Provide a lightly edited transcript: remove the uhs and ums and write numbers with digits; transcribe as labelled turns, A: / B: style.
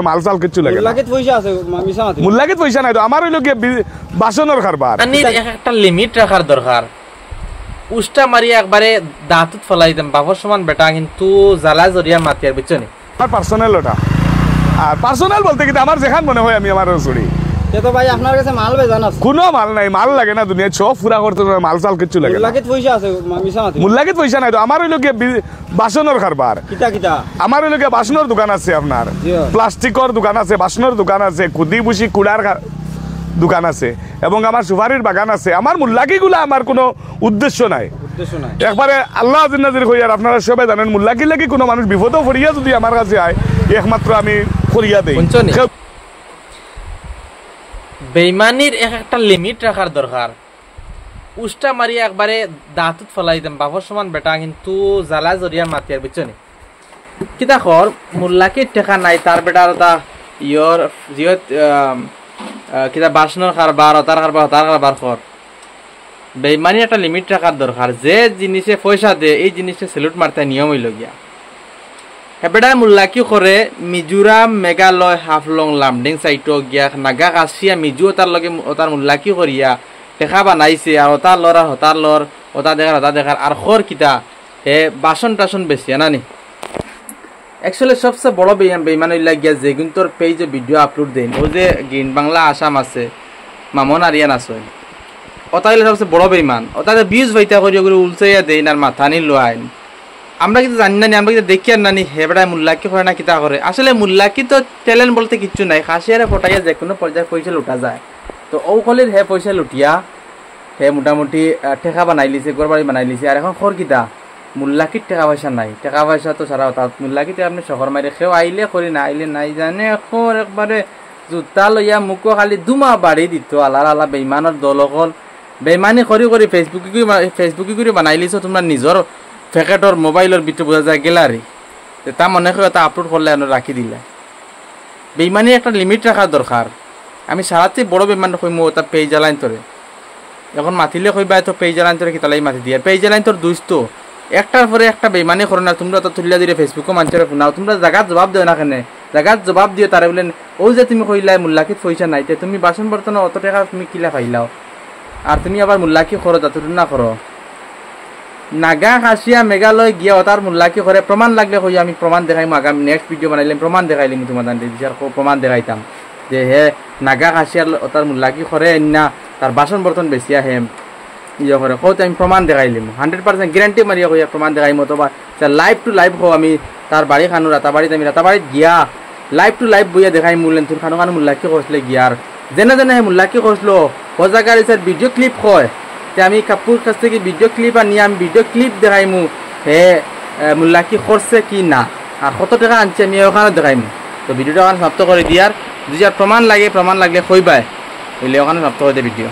A: মাল চাল কিছু লাগে মুল্লাকিত পয়সা নাই তো আমার হইল গিয়ে বাসনের কারবার
B: একটা লিমিট রাখার দরকার উষ্টা মারি একবারে দাঁতত ফলাই দিতাম বাপর সমান বেটা কিন্তু জ্বালা জরিয়া মাতি আর বুঝছো
A: আমার পার্সোনাল ওটা আর পার্সোনাল বলতে কিন্তু আমার যেখান মনে হয় আমি আমার চুরি
C: তো ভাই আপনার কাছে মাল বেজান আছে
A: কোনো মাল নাই মাল লাগে না দুনিয়া সব পুরা করতে মাল চাল কিছু লাগে মুল্লাকিত পয়সা নাই তো আমার হইল গিয়ে বাসনের কারবার আমার হইল গিয়ে বাসনের দোকান আছে আপনার প্লাস্টিকের দোকান আছে বাসনের দোকান আছে খুদি বুসি কুড়ার দোকান আছে এবং আমার সুপারির বাগান আছে আমার মুল্লাকিগুলা আমার কোনো উদ্দেশ্য নাই একবারে আল্লাহ জিন্নাজির হইয়ার আপনারা সবাই জানেন মুল্লাকি লাগি কোনো মানুষ বিপদেও পড়িয়া যদি আমার কাছে আয় একমাত্র আমি করিয়া দেই
B: বেইমানির একটা লিমিট রাখার দরকার উষ্টা মারি একবারে দাঁতত ফলাই দিতাম বাপর সমান বেটা কিন্তু জ্বালা জরিয়া মাতি আর বুঝছো কিতা খর মুল্লাকির টেকা নাই তার বেটার তা ইয়র জিয়ত কিতা বাসনের কারবার তার কারবার খর বেইমানি একটা লিমিট রাখার দরকার যে জিনিসে পয়সা দে এই জিনিসটা সেলুট মারতে নিয়ম হইল গিয়া হেবেডা মুল্লাকি করে মিজোরাম মেঘালয় হাফলং লামডিং সাইট গিয়া নাগা কাছিয়া মিজো তার লগে তার মুল্লাকি করিয়া টেকা বানাইছে আর হতার লর আর হতার লর হতা দেখার আর খর কিতা হে বাসন টাসন বেশি আনানি একচুয়ালি সবচেয়ে বড় বেইমান হইলা গিয়া যে কিন্তু পেজে ভিডিও আপলোড দেন ও যে গ্রিন বাংলা আসাম আছে মামন আরিয়ান আছে ওটা হইলে সবচেয়ে বড় বেইমান ওটাতে বিউজ ভাইতা করি ওগুলো উলচাইয়া দেন আর মাথা নি লোয়াইন আমরা কিন্তু জানি না আমরা কিন্তু দেখি আর নানি হেবড়ায় মুল্লাকি করে না কিতা করে আসলে মুল্লাকি তো ট্যালেন্ট বলতে কিচ্ছু নাই খাসিয়ারে ফটাইয়া যে কোনো পর্যায়ে পয়সা লুটা যায় তো ঔকলির হে পয়সা লুটিয়া হে মোটামুটি টেকা বানাই লিছে গড়বাড়ি বানাই লিছে আর এখন খর কিতা মুল্লাকির টাকা পয়সা নাই টাকা পয়সা তো সারা তাত মুল্লাকিতে আপনি শহর মারি খেও আইলে করি না আইলে নাই জানে এখন একবারে জোতা লইয়া মুখো খালি দুমা বাড়ি দিত আলা বেইমানের দল অকল বেইমানি কৰি ফেসবুকে করে বানাই লিছো তোমরা নিজের প্যাকেটর মোবাইলের ভিতরে বোঝা যায় গ্যালারি তা মনে হয় তা আপলোড করলে রাখি দিলে বেইমানি একটা লিমিট রাখার দরকার আমি সারাতে বড় বেইমান কইমু তা পেজ জ্বালাইন তোরে এখন মাতিলে কইবা তো পেজ জ্বালাইন তোরে কিতালাই মাতি দিয়া পেজ জ্বালাইন তোর দুইস্ত একটার পরে একটা বেইমানি করো না তোমরা তো তুলিয়া দিলে ফেসবুকে মানুষের নাও তোমরা জায়গাত জবাব দেও না কেনে জায়গাত জবাব দিও তারে বলেন ও যে তুমি কইলাই মুল্লাকিত পয়সা নাই তুমি বাসন বর্তন অত টাকা তুমি কিলা খাইলাও আর তুমি আবার মুল্লাকি করো যতটুকু না করো নাগা খাসিয়া মেঘালয় গিয়া তার মুল্লাকি করে প্রমাণ লাগলে কই আমি প্রমাণ দেখাইম আগামী নেক্সট ভিডিও বানাইলাম প্রমাণ দেখাইলাম তোমাদের বিচার প্রমাণ দেখাইতাম যে হে নাগা খাসিয়ার তার মুল্লাকি করে না তার বাসন বর্তন বেশিয়া হেম ইয়ে করে কত আমি প্রমাণ দেখাইলাম 100% গ্যারান্টি মারিয়া কইয়া প্রমাণ দেখাইম অথবা লাইভ টু লাইভ হো আমি তার বাড়ি খানো রাতাবাড়িতে আমি রাতাবাড়িত গিয়া লাইভ টু লাইভ বইয়া দেখাই মূলেন তোর খানো খানো মুল্লাকি করছিলে গিয়ার যেনে হে মুল্লাকি করছিল ও জায়গার ভিডিও ক্লিপ হয় আমি কাপুর কাছ থেকে ভিডিও ক্লিপ আনি আমি ভিডিও ক্লিপ দেখাইমু হে মুল্লাকি করছে কি না আর কত টাকা আনছে আমি ওখানে দেখাইমু তো ভিডিওটা ওখানে সমাপ্ত করে দিয়ার যদি আর প্রমাণ লাগলে কইবাই হইলে ওখানে সমাপ্ত করে দে ভিডিও।